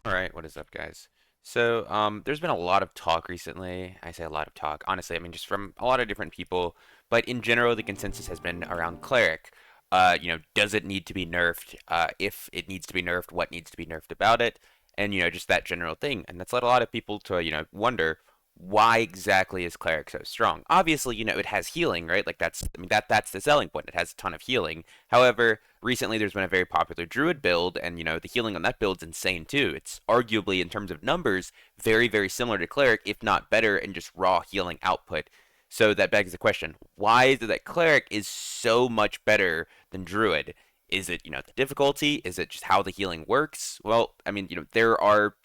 All right, what is up, guys? So, there's been a lot of talk recently. I say a lot of talk. Honestly, I mean just from a lot of different people, but in general, the consensus has been around Cleric. Does it need to be nerfed? If it needs to be nerfed, what needs to be nerfed about it? And just that general thing. And that's led a lot of people to, wonder why exactly is Cleric so strong? Obviously, it has healing, right? Like I mean that's the selling point. It has a ton of healing. However, recently there's been a very popular Druid build, and the healing on that build's insane too. It's arguably, in terms of numbers, very, very similar to Cleric, if not better in just raw healing output. So that begs the question, why is it that Cleric is so much better than Druid? Is it, the difficulty? Is it just how the healing works? Well, I mean, there are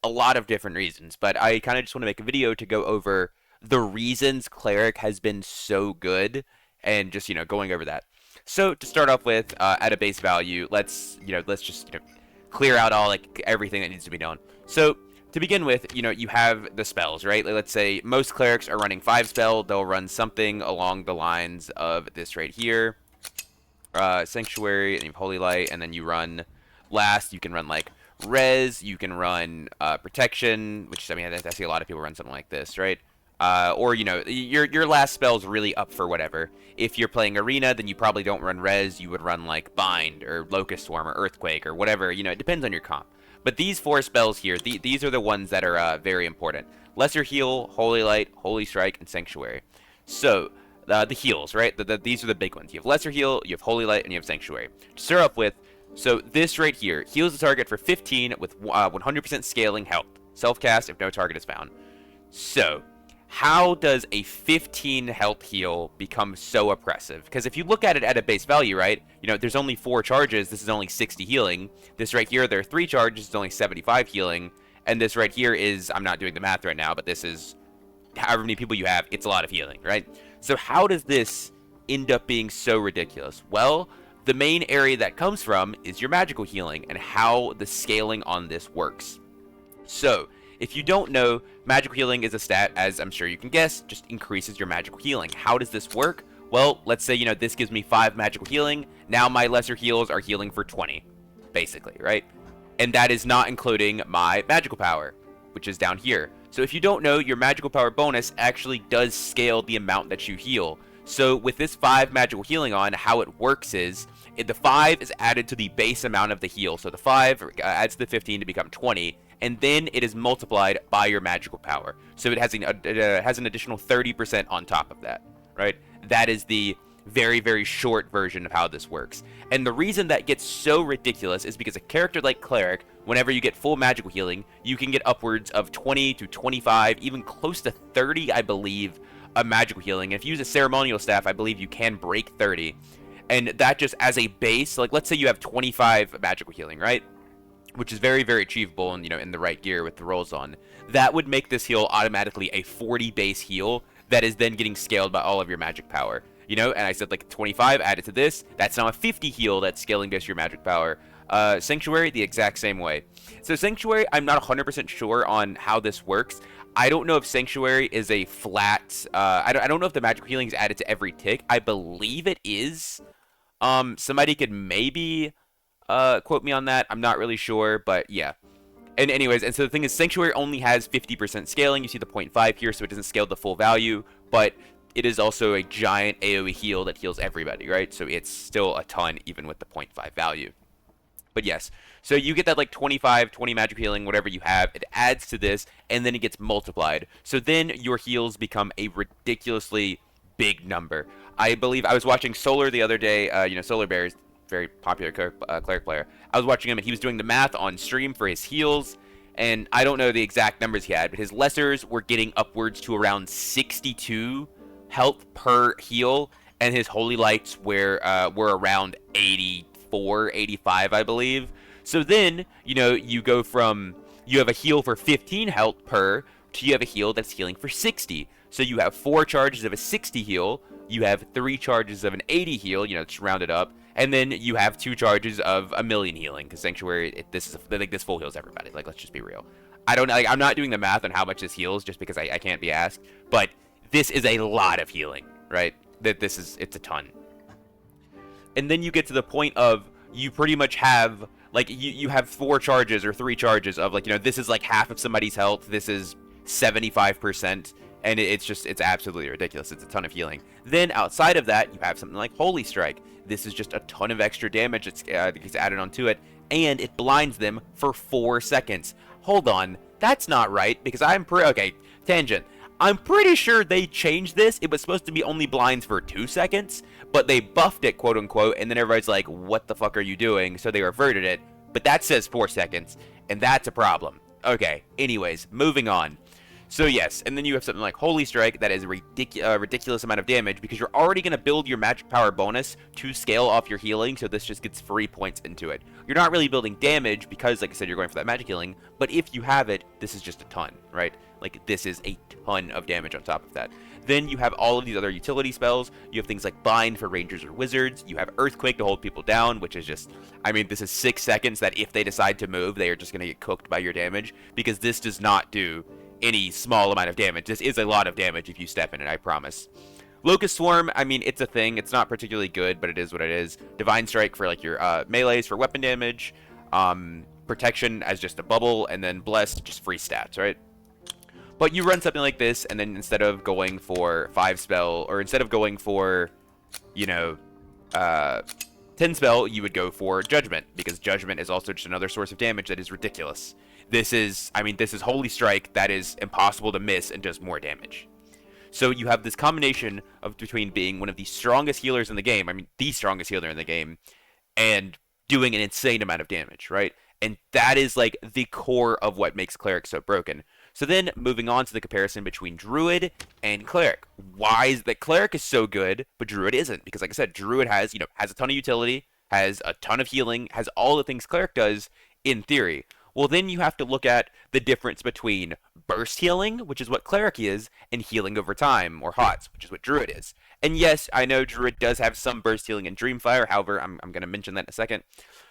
a lot of different reasons, but I kind of just want to make a video to go over the reasons Cleric has been so good and just, going over that. So to start off with, at a base value, let's just clear out all like everything that needs to be done. So to begin with, you have the spells, right? Like, let's say most clerics are running 5 spell. They'll run something along the lines of this right here, Sanctuary, and you have Holy Light, and then you run last. You can run like Res. You can run Protection, which I mean I see a lot of people run something like this, right? Or your last spell is really up for whatever. If you're playing Arena, then you probably don't run Res. You would run like Bind or Locust Swarm or Earthquake or whatever. It depends on your comp. But these 4 spells here, these are the ones that are very important. Lesser Heal, Holy Light, Holy Strike, and Sanctuary. So the heals, right? These are the big ones. You have Lesser Heal, you have Holy Light, and you have Sanctuary. To start off with, so this right here heals the target for 15 with 100% scaling health. Self-cast if no target is found. So, how does a 15 health heal become so oppressive? Because if you look at it at a base value, right, there's only 4 charges, this is only 60 healing. This right here, there are 3 charges, it's only 75 healing. And this right here is, I'm not doing the math right now, but this is however many people you have, it's a lot of healing, right? So how does this end up being so ridiculous? Well, the main area that comes from is your magical healing and how the scaling on this works. So, if you don't know, magical healing is a stat, as I'm sure you can guess, just increases your magical healing. How does this work? Well, let's say, this gives me 5 magical healing. Now my lesser heals are healing for 20, basically, right? And that is not including my magical power, which is down here. So if you don't know, your magical power bonus actually does scale the amount that you heal. So with this 5 magical healing on, how it works is, the 5 is added to the base amount of the heal. So the 5 adds to the 15 to become 20, and then it is multiplied by your magical power. So it has an additional 30% on top of that, right? That is the very, very short version of how this works. And the reason that gets so ridiculous is because a character like Cleric, whenever you get full magical healing, you can get upwards of 20 to 25, even close to 30, I believe, a magical healing. And if you use a ceremonial staff, I believe you can break 30. And that just as a base, like let's say you have 25 magical healing, right? Which is very, very achievable and in the right gear with the rolls on. That would make this heal automatically a 40 base heal that is then getting scaled by all of your magic power. And I said like 25 added to this, that's now a 50 heal that's scaling based your magic power. Sanctuary, the exact same way. So Sanctuary, I'm not 100% sure on how this works. I don't know if Sanctuary is a flat, I don't know if the magical healing is added to every tick. I believe it is. Somebody could maybe quote me on that. I'm not really sure, but yeah. And anyways, and so the thing is, Sanctuary only has 50% scaling. You see the 0.5 here, so it doesn't scale the full value, but it is also a giant AoE heal that heals everybody, right? So it's still a ton, even with the 0.5 value. But yes, so you get that like 25, 20 magic healing, whatever you have. It adds to this, and then it gets multiplied. So then your heals become a ridiculously big number. I believe I was watching Solar the other day. Solar Bear is very popular cleric player. I was watching him, and he was doing the math on stream for his heals. And I don't know the exact numbers he had, but his lessers were getting upwards to around 62 health per heal, and his holy lights were around 84, 85, I believe. So then, you go from you have a heal for 15 health per to you have a heal that's healing for 60. So you have 4 charges of a 60 heal, you have 3 charges of an 80 heal, just round it up, and then you have 2 charges of a million healing, because Sanctuary, this full heals everybody. Like, let's just be real. I don't like, I'm not doing the math on how much this heals just because I can't be asked, but this is a lot of healing, right? It's a ton. And then you get to the point of you pretty much have Like you have 4 charges or 3 charges of like, this is like half of somebody's health. This is 75%. And it's absolutely ridiculous. It's a ton of healing. Then outside of that, you have something like Holy Strike. This is just a ton of extra damage that gets added onto it, and it blinds them for 4 seconds. Hold on, that's not right, because okay, tangent. I'm pretty sure they changed this. It was supposed to be only blinds for 2 seconds, but they buffed it, quote unquote, and then everybody's like, what the fuck are you doing? So they reverted it, but that says 4 seconds, and that's a problem. Okay, anyways, moving on. So yes, and then you have something like Holy Strike that is a ridiculous amount of damage because you're already going to build your magic power bonus to scale off your healing, so this just gets free points into it. You're not really building damage because, like I said, you're going for that magic healing, but if you have it, this is just a ton, right? Like, this is a ton of damage on top of that. Then you have all of these other utility spells. You have things like Bind for Rangers or Wizards. You have Earthquake to hold people down, which is just, I mean, this is 6 seconds that if they decide to move, they are just going to get cooked by your damage, because this does not do any small amount of damage. This is a lot of damage if you step in it, I promise. Locust Swarm, I mean, it's a thing. It's not particularly good, but it is what it is. Divine Strike for like your melees for weapon damage. Protection as just a bubble, and then Blessed, just free stats, right? But you run something like this, and then instead of going for 5 spell, or instead of going for, 10 spell, you would go for Judgment, because Judgment is also just another source of damage that is ridiculous. This is Holy Strike that is impossible to miss and does more damage. So you have this combination of between being one of the strongest healers in the game, I mean the strongest healer in the game, and doing an insane amount of damage, right? And that is like the core of what makes Cleric so broken. So then moving on to the comparison between Druid and Cleric. Why is that Cleric is so good, but Druid isn't? Because like I said, Druid has a ton of utility, has a ton of healing, has all the things Cleric does in theory. Well, then you have to look at the difference between burst healing, which is what Cleric is, and healing over time, or HOTS, which is what Druid is. And yes, I know Druid does have some burst healing in Dreamfire, however, I'm going to mention that in a second.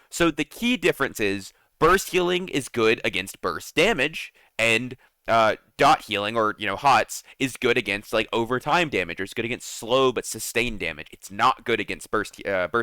So the key difference is burst healing is good against burst damage, and dot healing, or HOTS, is good against like overtime damage, or it's good against slow but sustained damage. It's not good against burst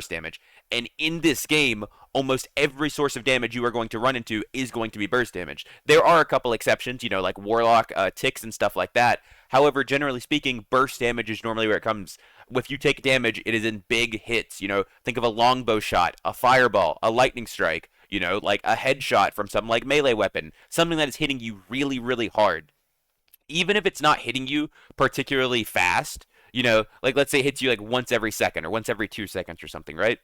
damage. And in this game, almost every source of damage you are going to run into is going to be burst damage. There are a couple exceptions, like Warlock, ticks, and stuff like that. However, generally speaking, burst damage is normally where it comes. If you take damage, it is in big hits. Think of a longbow shot, a fireball, a lightning strike. Like a headshot from some like melee weapon, something that is hitting you really, really hard. Even if it's not hitting you particularly fast, like let's say it hits you like once every second or once every 2 seconds or something, right?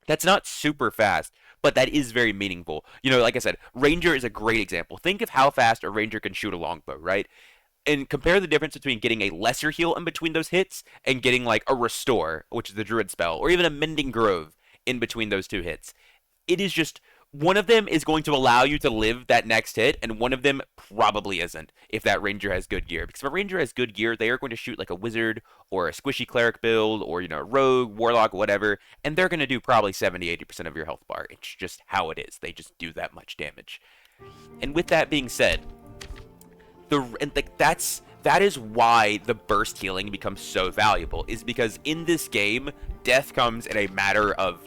That's not super fast, but that is very meaningful. Like I said, Ranger is a great example. Think of how fast a Ranger can shoot a longbow, right? And compare the difference between getting a lesser heal in between those hits and getting like a Restore, which is the Druid spell, or even a Mending Grove in between those 2 hits. It is just, one of them is going to allow you to live that next hit, and one of them probably isn't, if that Ranger has good gear. Because if a Ranger has good gear, they are going to shoot like a Wizard, or a squishy Cleric build, or, Rogue, Warlock, whatever, and they're going to do probably 70-80% of your health bar. It's just how it is. They just do that much damage. And with that being said, that is why the burst healing becomes so valuable, is because in this game, death comes in a matter of,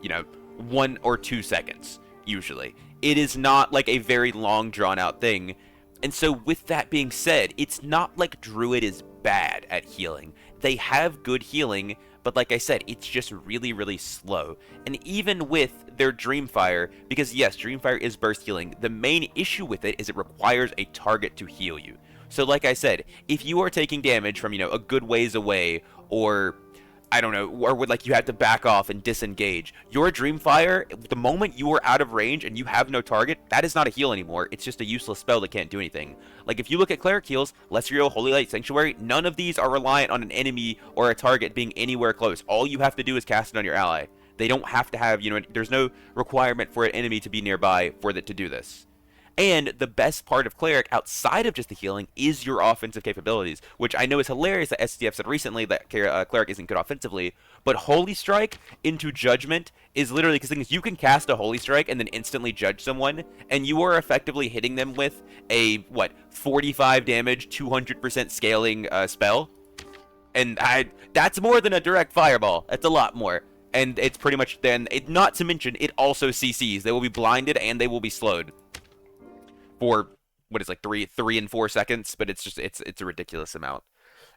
1 or 2 seconds, usually. It is not like a very long, drawn-out thing. And so with that being said, it's not like Druid is bad at healing. They have good healing, but like I said, it's just really, really slow. And even with their Dreamfire, because yes, Dreamfire is burst healing, the main issue with it is it requires a target to heal you. So like I said, if you are taking damage from, a good ways away, or I don't know, or would like you have to back off and disengage, your Dreamfire, the moment you are out of range and you have no target, that is not a heal anymore. It's just a useless spell that can't do anything. Like if you look at Cleric heals, Lesser Heal, Holy Light, Sanctuary, none of these are reliant on an enemy or a target being anywhere close. All you have to do is cast it on your ally. They don't have to have, there's no requirement for an enemy to be nearby for it to do this. And the best part of Cleric, outside of just the healing, is your offensive capabilities, which I know is hilarious that STF said recently that Cleric isn't good offensively, but Holy Strike into Judgment is literally, because you can cast a Holy Strike and then instantly judge someone, and you are effectively hitting them with a, 45 damage, 200% scaling spell? And that's more than a direct fireball. That's a lot more. And it's pretty much then, not to mention, it also CCs. They will be blinded and they will be slowed for, what is like 3 and 4 seconds, but it's just, it's a ridiculous amount.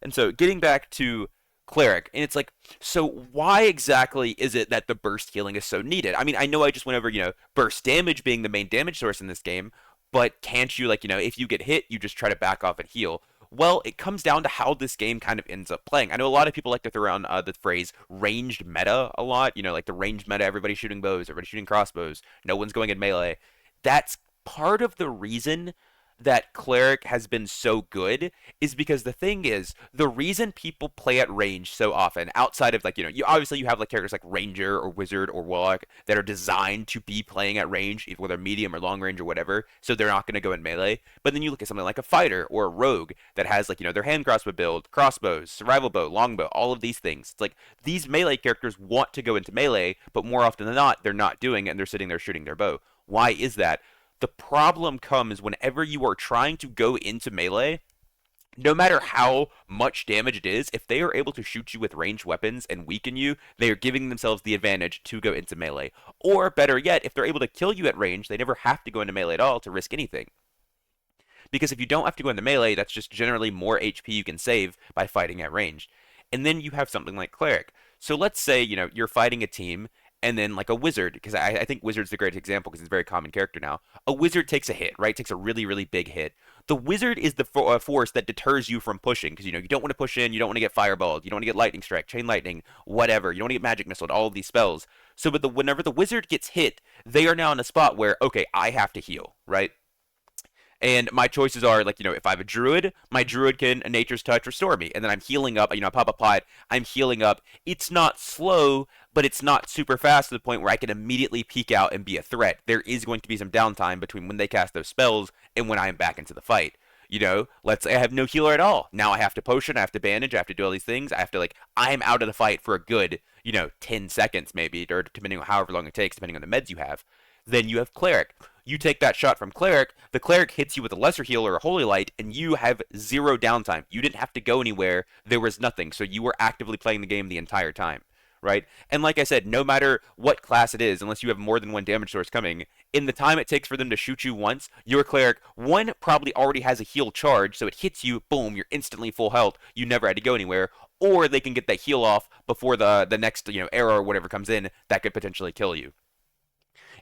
And so getting back to Cleric, and it's like, so why exactly is it that the burst healing is so needed? I mean, I know I just went over, burst damage being the main damage source in this game, but can't you, like, if you get hit, you just try to back off and heal? Well, it comes down to how this game kind of ends up playing. I know a lot of people like to throw around the phrase ranged meta a lot, like the ranged meta, everybody's shooting bows, everybody's shooting crossbows, no one's going in melee. That's part of the reason that Cleric has been so good is because the thing is, the reason people play at range so often, outside of like, you obviously you have like characters like Ranger or Wizard or Warlock that are designed to be playing at range, whether medium or long range or whatever, so they're not going to go in melee. But then you look at something like a fighter or a rogue that has like, their hand crossbow build, crossbows, survival bow, longbow, all of these things. It's like these melee characters want to go into melee, but more often than not, they're not doing it and they're sitting there shooting their bow. Why is that? The problem comes whenever you are trying to go into melee, no matter how much damage it is, if they are able to shoot you with ranged weapons and weaken you, they are giving themselves the advantage to go into melee. Or better yet, if they're able to kill you at range, they never have to go into melee at all to risk anything. Because if you don't have to go into melee, that's just generally more HP you can save by fighting at range. And then you have something like Cleric. So let's say, you're fighting a team and then like a wizard, because I think wizard's the great example because it's a very common character now. A wizard takes a hit, right? Takes a really, really big hit. The wizard is the force that deters you from pushing because, you don't want to push in, you don't want to get fireballed, you don't want to get lightning strike, chain lightning, whatever. You don't want to get magic missile, all of these spells. So, but whenever the wizard gets hit, they are now in a spot where, okay, I have to heal, right? And my choices are like, if I have a druid, my druid can a nature's touch restore me. And then I'm healing up, I pop a pot, I'm healing up. It's not slow, but it's not super fast to the point where I can immediately peek out and be a threat. There is going to be some downtime between when they cast those spells and when I am back into the fight. Let's say I have no healer at all. Now I have to potion, I have to bandage, I have to do all these things. I have to I'm out of the fight for a good, 10 seconds maybe, or depending on however long it takes, depending on the meds you have. Then you have Cleric. You take that shot from Cleric, the Cleric hits you with a lesser heal or a holy light, and you have zero downtime. You didn't have to go anywhere. There was nothing. So you were actively playing the game the entire time, right? And like I said, no matter what class it is, unless you have more than one damage source coming, in the time it takes for them to shoot you once, your Cleric, one, probably already has a heal charge, so it hits you, boom, you're instantly full health. You never had to go anywhere. Or they can get that heal off before the next, arrow or whatever comes in that could potentially kill you.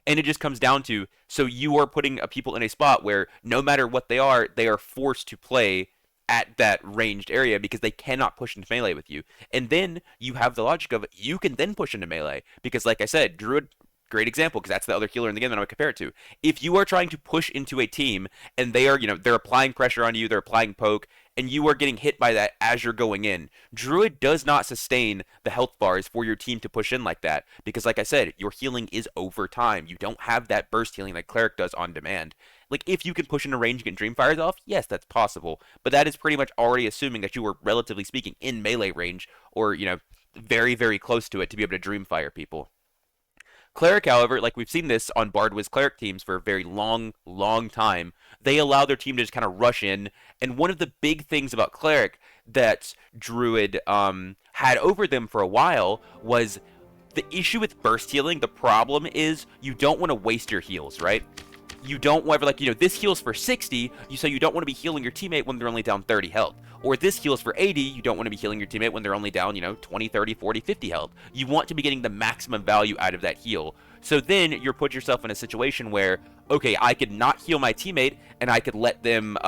And it just comes down to, so you are putting people in a spot where no matter what they are forced to play at that ranged area because they cannot push into melee with you. And then you have the logic of you can then push into melee because, like I said, Druid, great example because that's the other healer in the game that I would compare it to. If you are trying to push into a team and they are, they're applying pressure on you, they're applying poke, and you are getting hit by that as you're going in, Druid does not sustain the health bars for your team to push in like that because, like I said, your healing is over time. You don't have that burst healing like Cleric does on demand. Like, if you can push into range and get Dreamfires off, yes, that's possible, but that is pretty much already assuming that you were, relatively speaking, in melee range or, very, very close to it to be able to Dreamfire people. Cleric, however, like we've seen this on Bard Wiz Cleric teams for a very long, long time, they allow their team to just kind of rush in. And one of the big things about Cleric that Druid had over them for a while was the issue with burst healing. The problem is you don't want to waste your heals, right? You don't want to, this heals for 60, so you don't want to be healing your teammate when they're only down 30 health. Or this heals for 80, you don't want to be healing your teammate when they're only down, 20, 30, 40, 50 health. You want to be getting the maximum value out of that heal. So then you're put yourself in a situation where, okay, I could not heal my teammate and I could let them,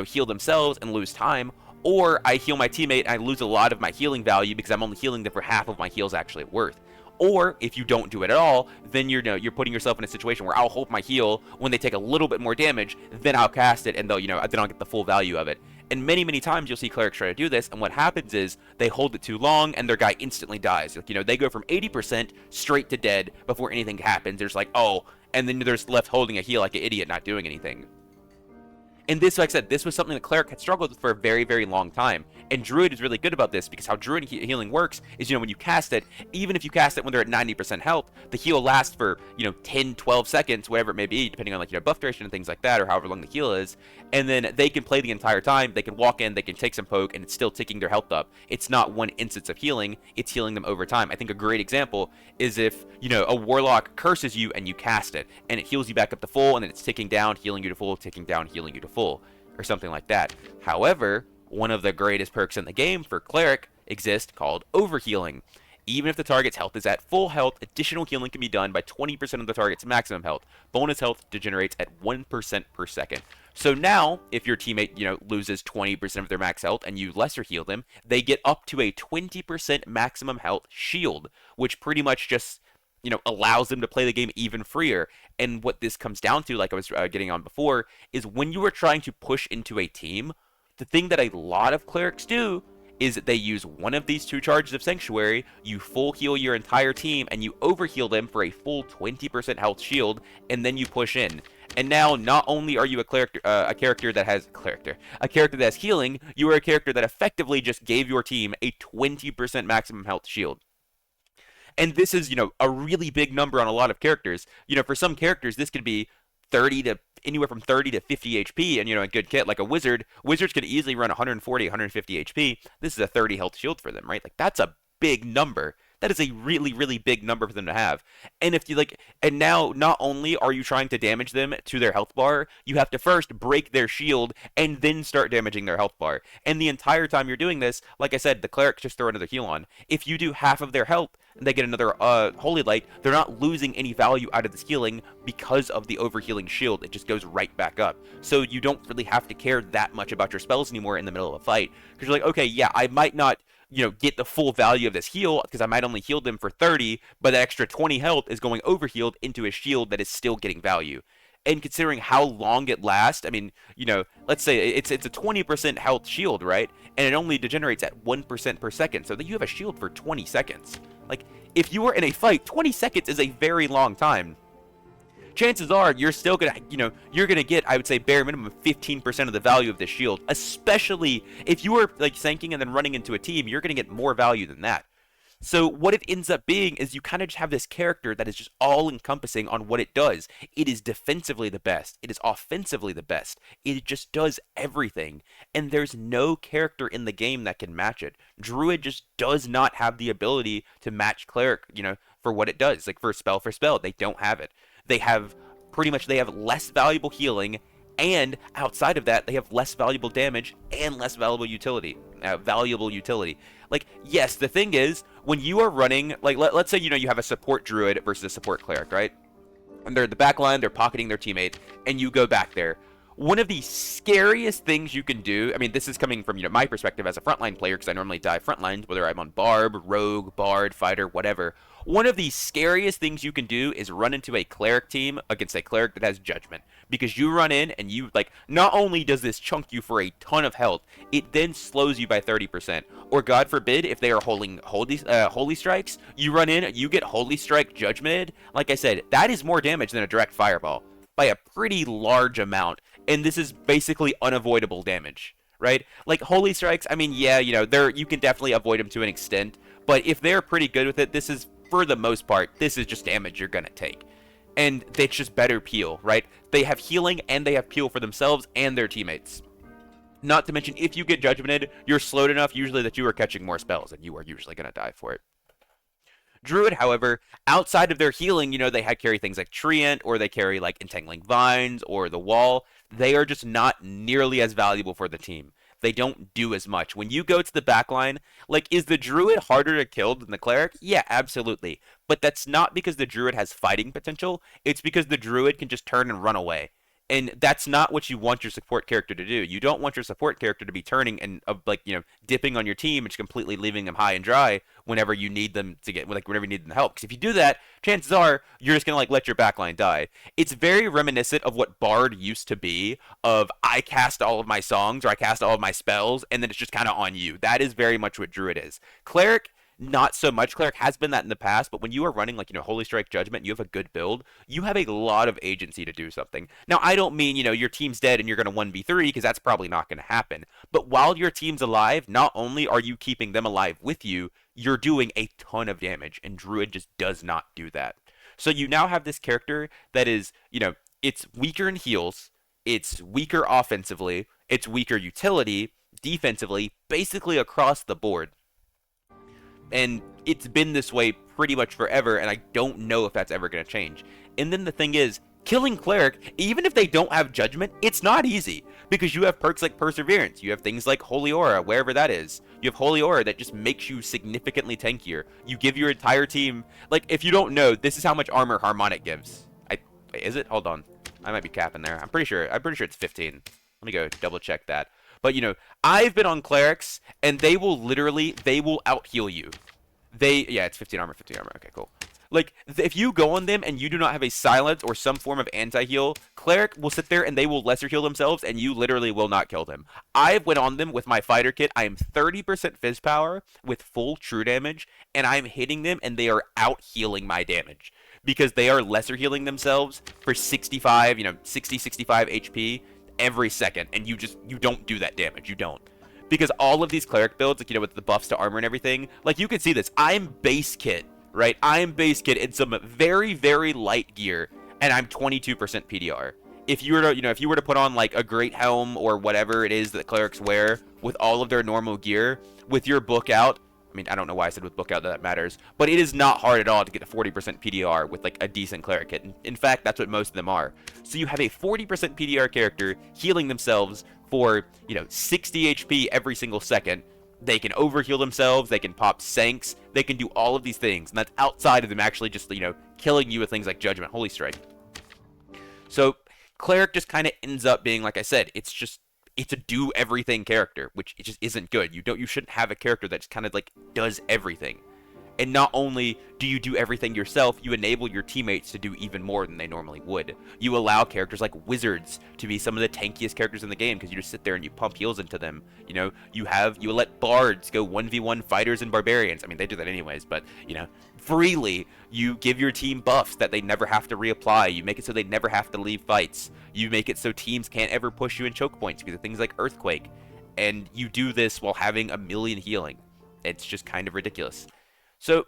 heal themselves and lose time. Or I heal my teammate and I lose a lot of my healing value because I'm only healing them for half of my heal's actually worth. Or if you don't do it at all, then you're putting yourself in a situation where I'll hold my heal when they take a little bit more damage, then I'll cast it and they'll, then I'll get the full value of it. And many, many times you'll see clerics try to do this, and what happens is they hold it too long and their guy instantly dies. Like, they go from 80% straight to dead before anything happens. There's like, oh, and then they're just left holding a heal like an idiot, not doing anything. And this, like I said, this was something that Cleric had struggled with for a very, very long time. And Druid is really good about this because how Druid healing works is, when you cast it, even if you cast it when they're at 90% health, the heal lasts for, 10, 12 seconds, whatever it may be, depending on, buff duration and things like that, or however long the heal is. And then they can play the entire time. They can walk in, they can take some poke, and it's still ticking their health up. It's not one instance of healing, it's healing them over time. I think a great example is if, a Warlock curses you and you cast it, and it heals you back up to full, and then it's ticking down, healing you to full, ticking down, healing you to full, or something like that. However, one of the greatest perks in the game for Cleric exists called Overhealing. Even if the target's health is at full health, additional healing can be done by 20% of the target's maximum health. Bonus health degenerates at 1% per second. So now, if your teammate, loses 20% of their max health and you lesser heal them, they get up to a 20% maximum health shield, which pretty much just, allows them to play the game even freer. And what this comes down to, like I was getting on before, is when you are trying to push into a team, the thing that a lot of clerics do is that they use one of these 2 charges of Sanctuary, you full heal your entire team, and you overheal them for a full 20% health shield, and then you push in. And now, not only are you a character that has healing, you are a character that effectively just gave your team a 20% maximum health shield. And this is, a really big number on a lot of characters. For some characters, this could be 30 to anywhere from 30 to 50 HP, and a good kit like a wizards could easily run 140, 150 HP. This is a 30 health shield for them, right? Like that's a big number. That is a really, really big number for them to have. And if you and now not only are you trying to damage them to their health bar, you have to first break their shield and then start damaging their health bar. And the entire time you're doing this, like I said, the clerics just throw another heal on. If you do half of their health and they get another holy light, they're not losing any value out of this healing because of the overhealing shield. It just goes right back up. So you don't really have to care that much about your spells anymore in the middle of a fight. Because you're like, okay, yeah, I might not get the full value of this heal because I might only heal them for 30, but that extra 20 health is going overhealed into a shield that is still getting value. And considering how long it lasts, I mean, let's say it's a 20% health shield, right? And it only degenerates at 1% per second, so that you have a shield for 20 seconds. Like, if you were in a fight, 20 seconds is a very long time. Chances are you're still gonna, you're gonna get, I would say, bare minimum 15% of the value of this shield. Especially if you were sanking and then running into a team, you're gonna get more value than that. So what it ends up being is you kind of just have this character that is just all encompassing on what it does. It is defensively the best. It is offensively the best. It just does everything. And there's no character in the game that can match it. Druid just does not have the ability to match Cleric, for what it does. Like for spell, they don't have it. They have less valuable healing, and outside of that, they have less valuable damage and less valuable utility. Like, yes, the thing is, when you are running, like, let's say, you have a support druid versus a support cleric, right? And they're in the back line, they're pocketing their teammate, and you go back there. One of the scariest things you can do, I mean, this is coming from, my perspective as a frontline player, because I normally dive frontlines, whether I'm on Barb, Rogue, Bard, Fighter, whatever. One of the scariest things you can do is run into a cleric team against a cleric that has judgment. Because you run in and you, not only does this chunk you for a ton of health, it then slows you by 30%. Or God forbid, if they are holding holy strikes, you run in, you get holy strike judgmented. Like I said, that is more damage than a direct fireball by a pretty large amount. And this is basically unavoidable damage, right? Like holy strikes, I mean, yeah, you can definitely avoid them to an extent. But if they're pretty good with it, this is, for the most part, this is just damage you're going to take. And it's just better peel, right? They have healing and they have peel for themselves and their teammates. Not to mention, if you get judgmented, you're slowed enough usually that you are catching more spells and you are usually going to die for it. Druid, however, outside of their healing, they carry things like Treant, or they carry like Entangling Vines or the Wall. They are just not nearly as valuable for the team. They don't do as much. When you go to the backline, is the Druid harder to kill than the Cleric? Yeah, absolutely. But that's not because the Druid has fighting potential. It's because the Druid can just turn and run away. And that's not what you want your support character to do. You don't want your support character to be turning and dipping on your team and just completely leaving them high and dry whenever you need them to get whenever you need them to help. Because if you do that, chances are you're just gonna let your backline die. It's very reminiscent of what Bard used to be. Of I cast all of my songs or I cast all of my spells, and then it's just kind of on you. That is very much what Druid is. Cleric, Not so much. Cleric has been that in the past, but when you are running like, Holy Strike Judgment, you have a good build, you have a lot of agency to do something. Now, I don't mean, your team's dead and you're going to 1v3 because that's probably not going to happen. But while your team's alive, not only are you keeping them alive with you, you're doing a ton of damage, and Druid just does not do that. So you now have this character that is, it's weaker in heals, it's weaker offensively, it's weaker utility, defensively, basically across the board. And it's been this way pretty much forever, and I don't know if that's ever going to change. And then the thing is, killing Cleric, even if they don't have Judgment, it's not easy, because you have perks like Perseverance, you have things like Holy Aura, wherever that is. You have Holy Aura that just makes you significantly tankier. You give your entire team, like, if you don't know, this is how much armor Harmonic gives. Wait, is it? Hold on. I might be capping there. I'm pretty sure it's 15. Let me go double check that. But, I've been on Clerics, and they will out-heal you. Yeah, it's 15 armor, 15 armor. Okay, cool. Like, if you go on them and you do not have a silence or some form of anti-heal, Cleric will sit there and they will lesser heal themselves, and you literally will not kill them. I went on them with my fighter kit. I am 30% fizz power with full true damage, and I'm hitting them, and they are out-healing my damage. Because they are lesser healing themselves for 65, 60, 65 HP every second, and you don't do that damage. You don't. Because all of these Cleric builds, like, with the buffs to armor and everything, like, you can see this. I'm base kit, right? I'm base kit in some very, very light gear, and I'm 22% PDR. If you were to, if you were to put on, like, a great helm or whatever it is that Clerics wear with all of their normal gear, with your book out, I mean, I don't know why I said with book out that matters, but it is not hard at all to get a 40% PDR with, like, a decent Cleric kit. In fact, that's what most of them are. So you have a 40% PDR character healing themselves for, 60 HP every single second. They can overheal themselves, they can pop Sanks, they can do all of these things, and that's outside of them actually just, killing you with things like Judgment, Holy Strike. So, Cleric just kind of ends up being, like I said, it's a do everything character, which it just isn't good. You shouldn't have a character that just kind of like does everything. And not only do you do everything yourself, you enable your teammates to do even more than they normally would. You allow characters like wizards to be some of the tankiest characters in the game because you just sit there and you pump heals into them. You let bards go 1v1 fighters and barbarians. I mean, they do that anyways, but, freely. You give your team buffs that they never have to reapply. You make it so they never have to leave fights. You make it so teams can't ever push you in choke points because of things like Earthquake. And you do this while having a million healing. It's just kind of ridiculous. So,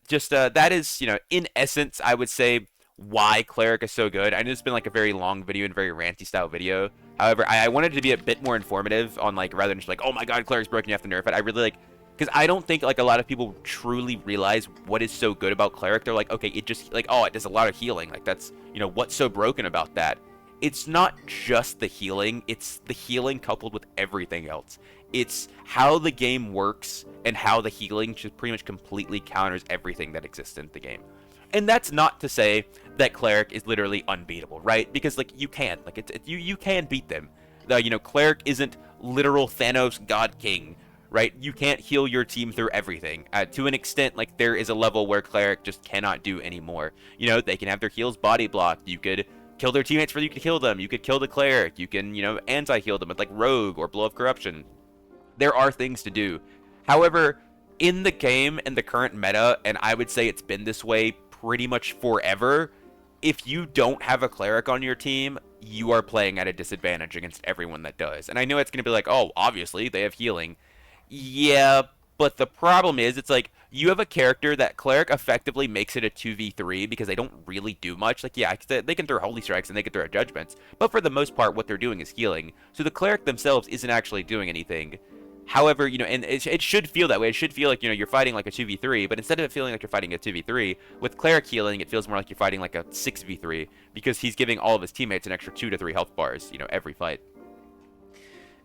just, that is, in essence, I would say why Cleric is so good. I know it's been, like, a very long video and very ranty style video. However, I wanted it to be a bit more informative on, like, rather than just like, oh my god, Cleric's broken, you have to nerf it. I really, like, because I don't think, like, a lot of people truly realize what is so good about Cleric. They're like, okay, it just, like, oh, it does a lot of healing. Like, that's, what's so broken about that? It's not just the healing, it's the healing coupled with everything else. It's how the game works and how the healing just pretty much completely counters everything that exists in the game. And that's not to say that Cleric is literally unbeatable, right? Because, like, you can. Like, you can beat them. Cleric isn't literal Thanos God King, right? You can't heal your team through everything. To an extent, like, there is a level where Cleric just cannot do anymore. They can have their heals body blocked. You could kill their teammates before you could kill them. You could kill the Cleric. You can, anti-heal them with, like, Rogue or Blow of Corruption. There are things to do. However, in the game and the current meta, and I would say it's been this way pretty much forever, if you don't have a Cleric on your team, you are playing at a disadvantage against everyone that does. And I know it's going to be like, oh, obviously, they have healing. Yeah, but the problem is, it's like, you have a character that Cleric effectively makes it a 2v3 because they don't really do much. Like, yeah, they can throw Holy Strikes and they can throw Judgments, but for the most part, what they're doing is healing. So the Cleric themselves isn't actually doing anything. However, and it should feel that way. It should feel like, you're fighting like a 2v3, but instead of it feeling like you're fighting a 2v3, with Cleric healing, it feels more like you're fighting like a 6v3, because he's giving all of his teammates an extra 2 to 3 health bars, every fight.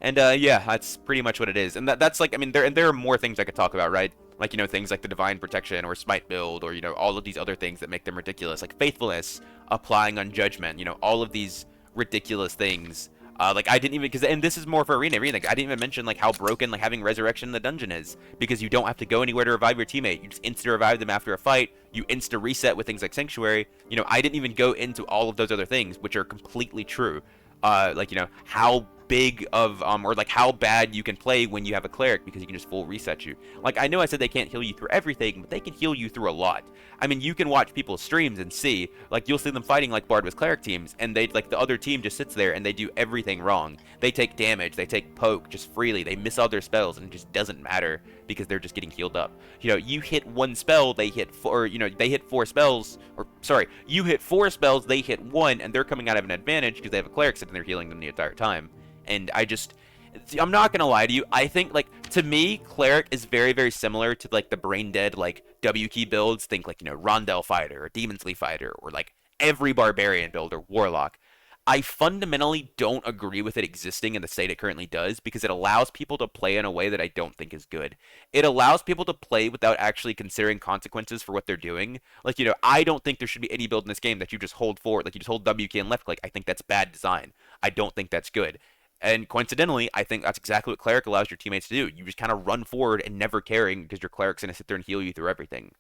And, yeah, that's pretty much what it is. And that's like, I mean, there are more things I could talk about, right? Like, things like the Divine Protection or Smite build, or, all of these other things that make them ridiculous, like Faithfulness, applying on Judgment, all of these ridiculous things. Like, I didn't even, and this is more for arena, everything. I didn't even mention, like, how broken, like, having Resurrection in the dungeon is. Because you don't have to go anywhere to revive your teammate. You just insta-revive them after a fight. You insta-reset with things like Sanctuary. I didn't even go into all of those other things, which are completely true. Like, how big of or like how bad you can play when you have a cleric because he can just full reset you. Like I know I said they can't heal you through everything, but they can heal you through a lot. I mean, you can watch people's streams and see, like you'll see them fighting like Bard with cleric teams, and they like the other team just sits there and they do everything wrong. They take damage, they take poke just freely, they miss all their spells, and it just doesn't matter because they're just getting healed up. You know, you hit one spell, they hit four, you know, they hit four spells, or sorry, you hit four spells, they hit one, and they're coming out of an advantage because they have a cleric sitting there healing them the entire time. And I'm not gonna lie to you. I think like to me, cleric is very very similar to like the brain dead like W key builds. Think like Rondel fighter or Demon Sleep fighter or like every barbarian build or warlock. I fundamentally don't agree with it existing in the state it currently does because it allows people to play in a way that I don't think is good. It allows people to play without actually considering consequences for what they're doing. Like, I don't think there should be any build in this game that you just hold forward, like you just hold W key and left click. I think that's bad design. I don't think that's good. And coincidentally, I think that's exactly what Cleric allows your teammates to do. You just kind of run forward and never caring because your Cleric's going to sit there and heal you through everything.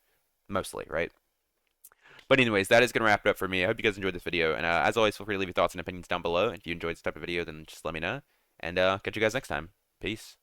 Mostly, right? But anyways, that is going to wrap it up for me. I hope you guys enjoyed this video. And as always, feel free to leave your thoughts and opinions down below. If you enjoyed this type of video, then just let me know. And catch you guys next time. Peace.